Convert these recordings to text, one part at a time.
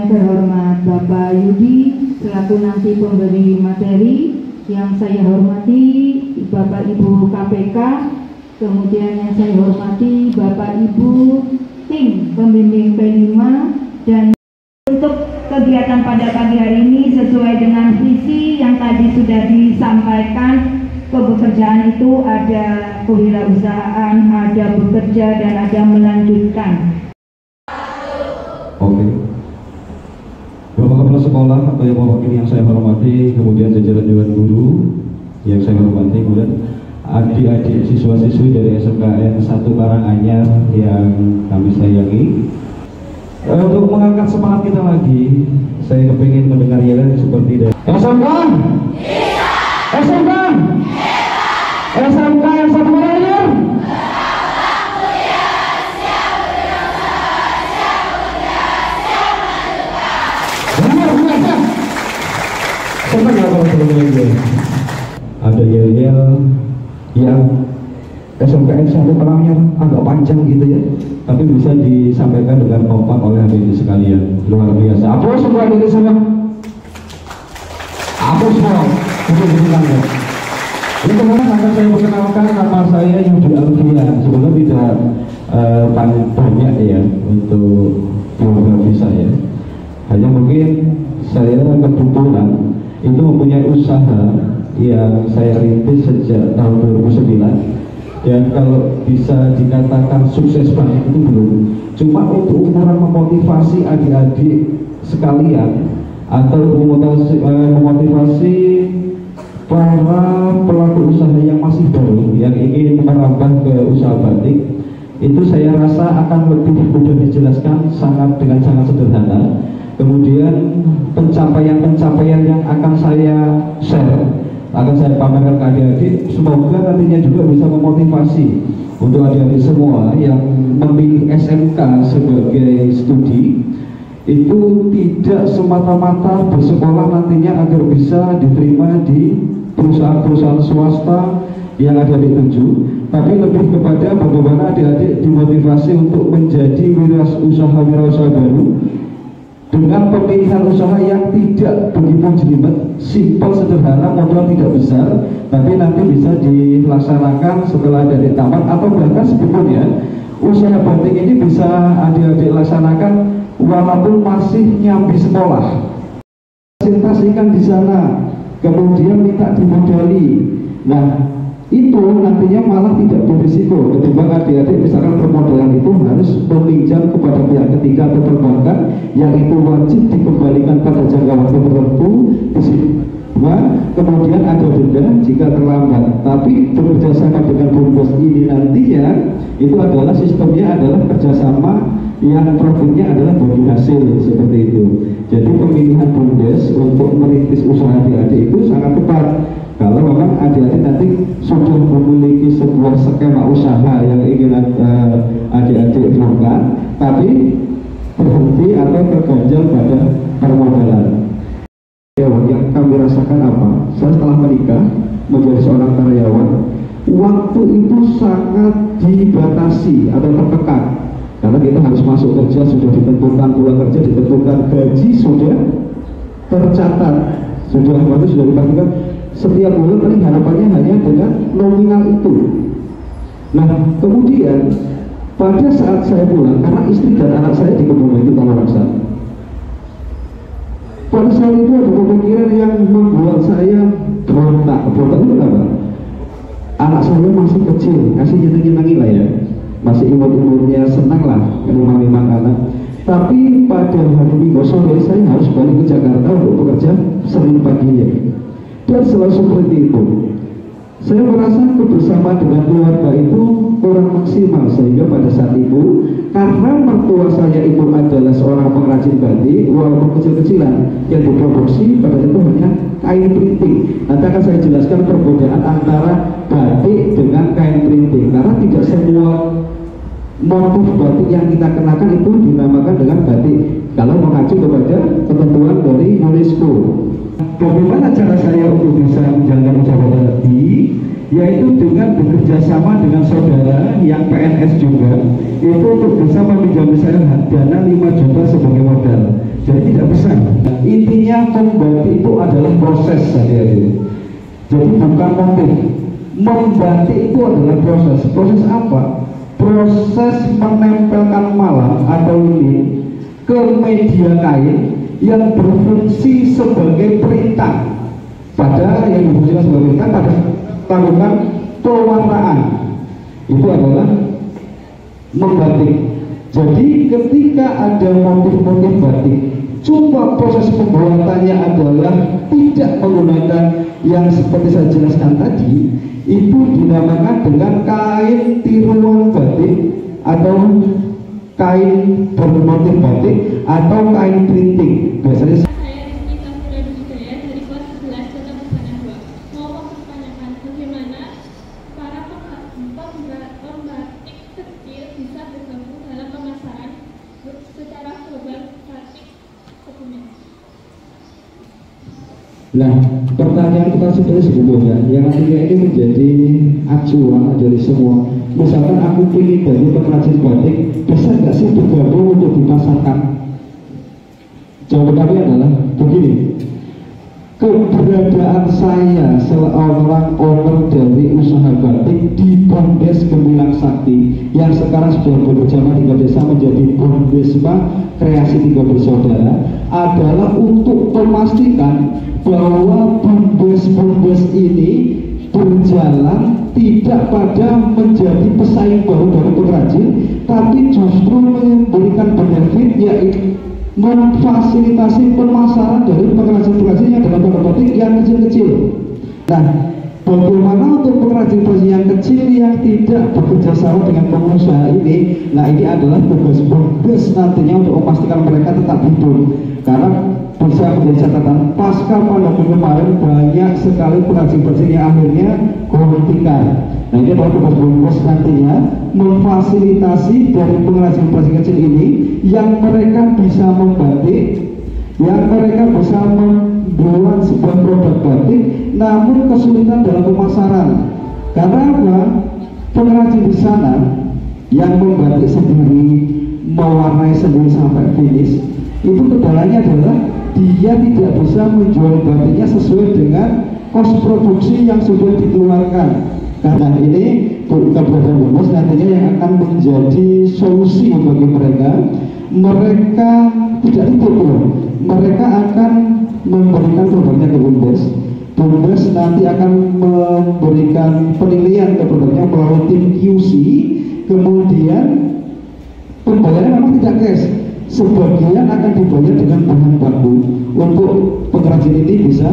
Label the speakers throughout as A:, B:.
A: yang terhormat Bapak Yudi selaku nanti pemberi materi, yang saya hormati Bapak Ibu KPK, kemudian yang saya hormati Bapak Ibu tim pembimbing P5, dan untuk kegiatan pada pagi hari ini sesuai dengan visi yang tadi sudah disampaikan. Pekerjaan itu ada kewirausahaan, ada bekerja, dan ada melanjutkan.
B: Oke. Bapak Kepala Sekolah atau yang mewakili yang saya hormati, kemudian jajaran Dewan Guru yang saya hormati, kemudian adik-adik siswa-siswi dari SMKN 1 Karanganyar yang kami sayangi. Untuk mengangkat semangat kita lagi, saya kepingin mendengar yel seperti dari SMK. SMK. SMK yang 1 Karanganyar. Ada yel-yel yang SMKN 1 Karanganyar agak panjang gitu ya, tapi bisa disampaikan dengan kompak oleh hadirin sekalian. Luar biasa. Apa semua ini semua? Apa semua? Ini kemudian akan saya perkenalkan nama saya Yudi Alfian. Sebelum tidak banyak ya untuk biografi saya. Hanya mungkin saya kebetulan itu mempunyai usaha yang saya rintis sejak tahun 2009, dan kalau bisa dikatakan sukses banget itu belum. Cuma untuk ukuran memotivasi adik-adik sekalian atau memotivasi para pelaku usaha yang masih baru yang ingin merambah ke usaha batik, itu saya rasa akan lebih mudah dijelaskan dengan sangat sederhana. Kemudian pencapaian-pencapaian yang akan saya share, akan saya pamerkan ke adik-adik, semoga nantinya juga bisa memotivasi untuk adik-adik semua yang memilih SMK sebagai studi, itu tidak semata-mata bersekolah nantinya agar bisa diterima di perusahaan-perusahaan swasta yang ada di tuju, tapi lebih kepada bagaimana adik-adik dimotivasi untuk menjadi wirausaha baru dengan pemilihan usaha yang tidak begitu jelimet, simpel, sederhana, modal tidak besar, tapi nanti bisa dilaksanakan setelah dari tamat, atau bahkan sebetulnya usaha batik ini bisa adik-adik laksanakan walaupun masih nyambi sekolah. Presentasikan di sana, kemudian minta dimodali. Nah, itu nantinya malah tidak berisiko ketimbang adik-adik misalkan permodalan itu harus meminjam kepada pihak ketiga atau perbankan, yang itu wajib dikembalikan pada jangka waktu tertentu, kemudian ada denda jika terlambat. Tapi bekerjasama dengan BUMDes ini nantinya itu adalah sistemnya adalah kerjasama yang profitnya adalah bagi hasil, seperti itu. Jadi pemilihan BUMDes untuk merintis usaha adik-adik itu sangat tepat. Kalau memang adik-adik nanti sudah memiliki sebuah skema usaha yang ingin adik-adik lakukan, tapi berhenti atau terganjal pada permodalan. Yang kami rasakan apa? Saya setelah menikah menjadi seorang karyawan, waktu itu sangat dibatasi atau tertekan, karena kita harus masuk kerja sudah ditentukan, pulang kerja ditentukan, gaji sudah tercatat, sudah dipastikan. Setiap bulan paling harapannya hanya dengan nominal itu. Nah, kemudian pada saat saya pulang, karena istri dan anak saya di kebun itu Tamarasa, pada saat itu ada pemikiran yang membuat saya berontak. Berontak itu apa? Anak saya masih kecil, kasih nyenengin lah ya, masih imut-imutnya, senang lah memang anak. Tapi pada hari Minggu sore saya harus balik ke Jakarta untuk bekerja Senin paginya. Dan selalu seperti itu, saya merasa kebersamaan dengan keluarga itu kurang maksimal, sehingga pada saat itu, karena mertua saya itu adalah seorang pengrajin batik, walaupun kecil-kecilan, yang diproduksi pada itu hanya kain printing. Nanti akan saya jelaskan perbedaan antara batik dengan kain printing, karena tidak semua motif batik yang kita kenakan itu dinamakan dengan batik kalau mengacu kepada ketentuan dari UNESCO. Bagaimana cara saya untuk bisa menjalankan usaha tadi? Yaitu dengan bekerja sama dengan saudara yang PNS juga, itu untuk bisa meminjam saya dana 5 juta sebagai modal. Jadi tidak bisa. Intinya membatik itu adalah proses saja. Jadi bukan motif. Membatik itu adalah proses. Proses apa? Proses menempelkan malam atau lilin ke media kain yang berfungsi sebagai perintah pada yang berfungsi sebagai perintah pada melakukan pewarnaan. Itu adalah membatik. Jadi ketika ada motif-motif batik, cuma proses pembuatannya adalah tidak menggunakan yang seperti saya jelaskan tadi, itu dinamakan dengan kain tiruan batik atau kain bermotif batik atau kain printing. Biasanya
C: Nah, pertanyaan kita sebetulnya yang nantinya ini menjadi acuan dari semua. Misalkan aku ingin dari pengrajin batik, bisa nggak sih bergabung untuk dipasarkan? Jawaban kami adalah begini. Keberadaan saya seorang owner dari usaha batik di Bondes Gemilang Sakti yang sekarang sudah bekerja 3 desa menjadi Bondesma Kreasi 3 Bersaudara adalah untuk memastikan bahwa Bondes ini berjalan tidak pada menjadi pesaing baru dari pengrajin, tapi justru memberikan benefit, yaitu memfasilitasi pemasaran dari pengrajin-pengrajin yang dalam tanda petik yang kecil-kecil. Nah, bagaimana untuk pengrajin-pengrajin yang kecil yang tidak bekerja sama dengan pengusaha ini? Nah, ini adalah tugas Bondes nantinya untuk memastikan mereka tetap hidup. Karena bisa menjadi catatan, pasca pandemi kemarin banyak sekali pengrajin-pengrajin yang akhirnya gulung tikar. Nah, ini adalah tugas Bondes nantinya memfasilitasi dari pengrajin-pengrajin kecil ini yang mereka bisa membatik, yang mereka bisa membuat sebuah produk batik, namun kesulitan dalam pemasaran. Karena apa? Pengrajin di sana yang membatik sendiri, mewarnai sendiri sampai finish, itu kendalanya adalah dia tidak bisa menjual batiknya sesuai dengan kos produksi yang sudah dikeluarkan. Karena ini keberadaan Bondes nantinya yang akan menjadi solusi bagi mereka. Mereka tidak tutup, mereka akan memberikan produknya ke Bondes. Bondes nanti akan memberikan penilaian ke produknya melalui tim QC. Kemudian pembayaran memang tidak cash, sebagian akan dibayar dengan bahan baku untuk pengrajin ini bisa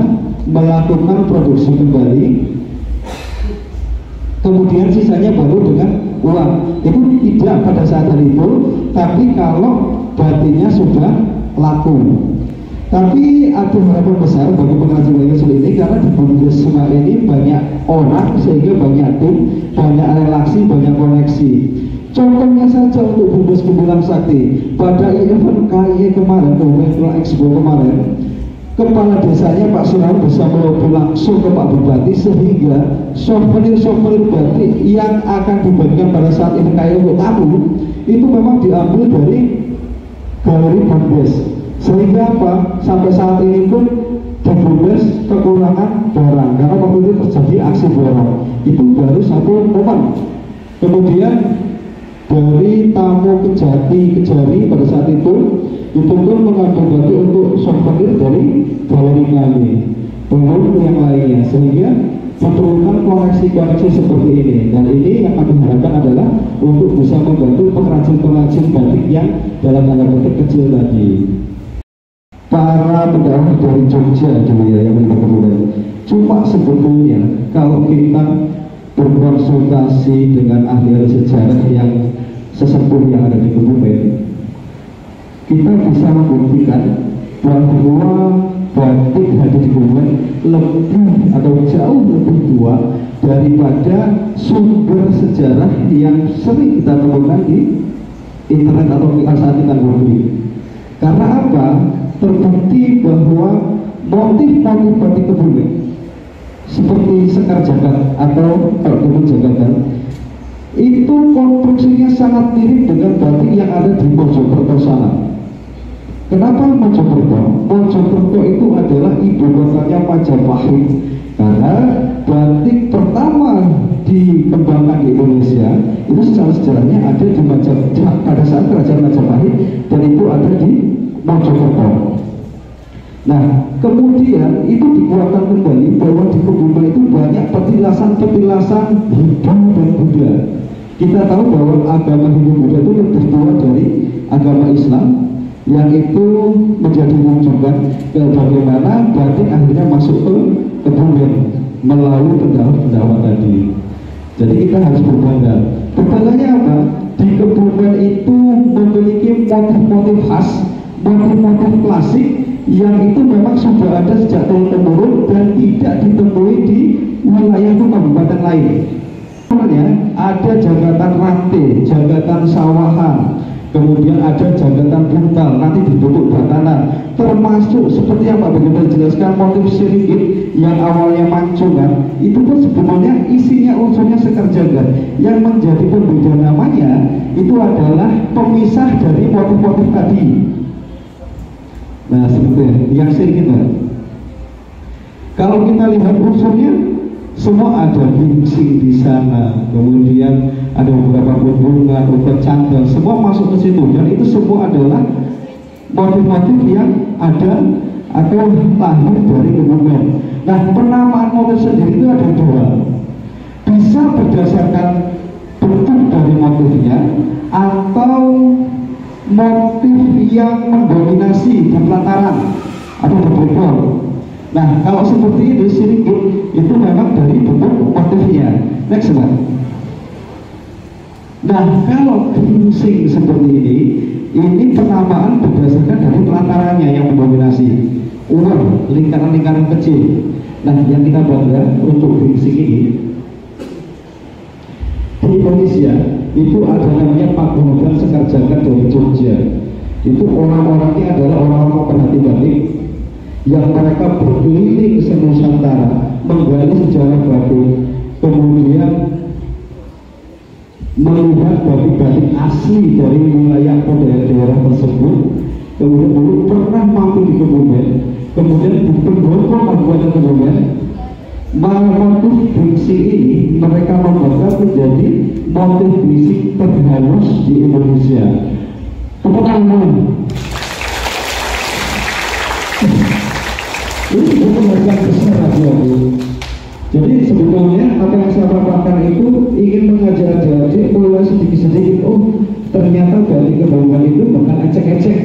C: melakukan produksi kembali, kemudian sisanya baru dengan uang. Itu tidak pada saat hari itu, tapi kalau batiknya sudah laku. Tapi ada harapan besar bagi pengrajin kecil ini, karena di Bondesma ini banyak orang, sehingga banyak tim, banyak relasi, banyak koneksi. Contohnya saja untuk Bondes Gemilang Sakti, pada event KIE kemarin, Gemilang Expo kemarin, kepala desanya Pak Sunan bisa melobi langsung ke Pak Bupati, sehingga souvenir-souvenir batik yang akan dibagikan pada saat ini KIE untuk tamu itu memang diambil dari galeri Bondes. Sehingga apa? Sampai saat ini pun di Bondes kekurangan barang, karena waktu itu terjadi aksi borong. Itu baru satu momen. Kemudian dari tamu Kejari pada saat itu pun mengambil batik untuk souvenir dari galeri kami, belum yang lainnya, sehingga diperlukan koneksi-koneksi seperti ini. Dan ini yang kami harapkan adalah untuk bisa membantu pengrajin-pengrajin batik yang dalam tanda petik kecil tadi. Para pendakwah dari Jogja dulu ya yang berkemudian. Cuma sebetulnya kalau kita berkonsultasi dengan ahli sejarah yang sesepuh yang ada di Kebumen, kita bisa membuktikan bahwa batik hadir di Kebumen lebih atau jauh lebih tua daripada sumber sejarah yang sering kita temukan di internet atau saat kita googling. Karena apa? Terbukti bahwa motif-motif batik Kebumen seperti Sekar Jagat atau Kebumen Jagatan itu konstruksinya sangat mirip dengan batik yang ada di Mojokerto sana. Kenapa Mojokerto? Mojokerto itu adalah ibu kotanya Majapahit, karena batik pertama dikembangkan di Indonesia itu secara sejarahnya ada di pada saat Kerajaan Majapahit, dan itu ada di Mojokerto. Nah, kemudian itu dikuatkan kembali bahwa di Kebumen itu banyak petilasan-petilasan Hindu dan Buddha. Kita tahu bahwa agama Hindu Buddha itu lebih tua dari agama Islam, yang itu menjadi rujukan ke bagaimana batik akhirnya masuk ke Kebumen melalui pendapat tadi. Jadi kita harus berbangga. Berbanganya apa? Di Kebumen itu memiliki motif-motif khas, motif-motif klasik yang itu memang sudah ada sejak turun-temurun dan tidak ditemui di wilayah kabupaten lain. Ada jagatan rantai, jagatan sawahan, kemudian ada jagatan buntal, nanti dibentuk batanan, termasuk seperti yang Pak Baginda jelaskan motif sirikit yang awalnya mancungan, itu pun sebenarnya isinya unsurnya sekar jagad. Yang menjadi pembeda namanya itu adalah pemisah dari motif-motif tadi. Nah, seperti yang sirikit. Kalau kita lihat unsurnya, semua ada gingsing di sana, kemudian ada beberapa bunga, beberapa candang, semua masuk ke situ, dan itu semua adalah motif-motif yang ada atau lahir dari Kebumen. Nah, penamaan motif sendiri itu ada dua, bisa berdasarkan bentuk dari motifnya atau motif yang mendominasi di pelataran atau di dekor. Nah, kalau seperti ini sirikit itu memang dari bentuk motifnya. Next slide. Nah, kalau gingsing seperti ini penamaan berdasarkan dari pelatarannya yang mendominasi, uang lingkaran-lingkaran kecil. Nah, yang kita bangga untuk gingsing ini di Indonesia itu ada namanya Paguyuban Sekar Jagad dari Jogja. Itu orang-orangnya adalah orang-orang pemerhati batik yang mereka berkeliling se-Nusantara menggali sejarah batik, kemudian melihat batik-batik asli dari wilayah daerah tersebut, kemudian dulu pernah mampir di Kebumen, kemudian di Pendopo Kabupaten Kebumen, motif gingsing ini mereka membuat menjadi motif gingsing terhalus di Indonesia. Tepuk tangan. Ini penghargaan besar adik-adik. Jadi sebetulnya apa yang saya paparkan itu ingin mengajak adik-adik mulai sedikit-sedikit, oh ternyata batik Kebumen itu bukan ecek-ecek,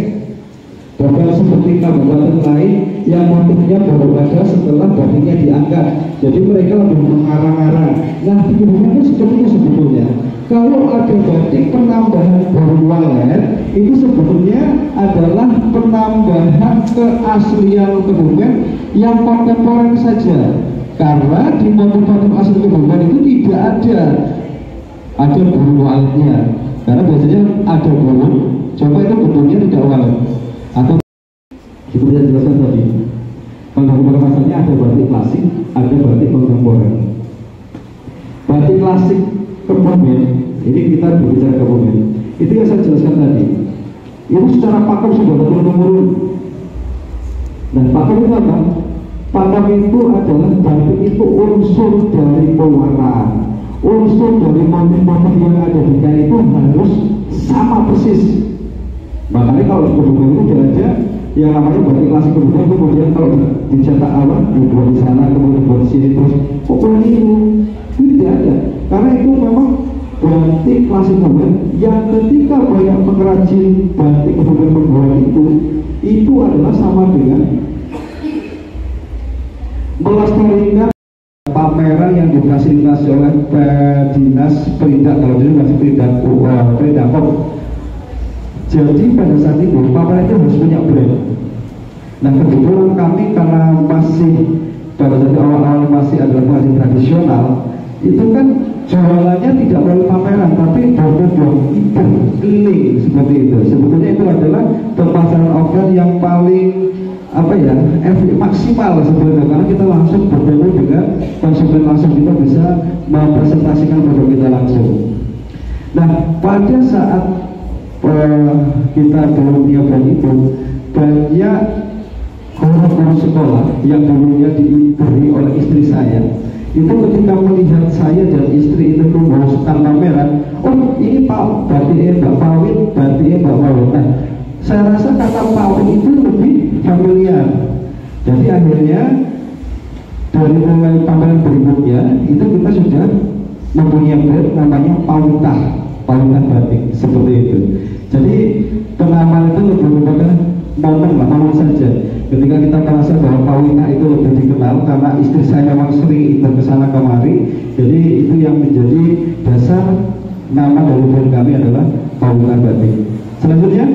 C: bukan seperti kabupaten lain yang motifnya baru ada setelah batiknya diangkat. Jadi mereka lebih mengarang-arang. Nah, di Kebumen itu seperti itu sebetulnya. Kalau ada batik penambahan baru walet, itu sebetulnya adalah penambahan keaslian Kebumen yang kontemporer saja. Karena di motif-motif asli Kebumen itu tidak ada burung waletnya. Karena biasanya ada burung, coba itu bentuknya tidak walet. Atau seperti yang dijelaskan tadi, kontemporer asalnya ada batik klasik, ada batik kontemporer. Batik klasik Kebumen, ini kita berbicara Kebumen, itu yang saya jelaskan tadi, itu secara pakem sudah turun-temurun. Dan pakem itu apa? Pakem itu adalah batik itu unsur dari pewarnaan, unsur dari motif-motif yang ada di kain itu harus sama persis. Makanya kalau di Kebumen itu ada yang namanya batik klasik Kebumen, kemudian kalau dicetak awal dibuat di sana, kemudian buat di sini, terus pokoknya itu tidak ada. Karena itu memang batik klasik Kebumen yang ketika banyak pengrajin batik Kebumen membuat itu adalah sama dengan melestarikan pameran yang difasilitasi oleh Dinas Perindak, kalau dulu masih Perindak. Jadi pada saat itu pameran itu harus punya brand. Nah, kebetulan kami karena masih pada saat awal-awal masih adalah masih tradisional, itu kan jualannya tidak melalui pameran, tapi door-to-door keliling seperti itu. Sebetulnya itu adalah pemasaran offline yang paling maksimal sebenarnya, karena kita langsung bertemu dengan konsumen langsung, kita bisa mempresentasikan produk kita langsung. Nah, pada saat kita belum punya brand itu, banyak guru-guru sekolah yang dulunya diberi oleh istri saya, itu ketika melihat saya dan istri itu membawa setar pameran, oh ini Pak, berarti Mbak Pawin, berarti Mbak Pawin. Nah, saya rasa kata Pawin itu lebih familiar. Jadi akhirnya dari mulai pameran berikutnya itu kita sudah mempunyai brand namanya Pawita batik, seperti itu. Jadi penamaan itu lebih merupakan momen saja. Ketika kita merasa bahwa Pawita itu lebih dikenal karena istri saya memang sering kesana kemari, jadi itu yang menjadi dasar nama dari brand kami adalah Pawita Batik. Selanjutnya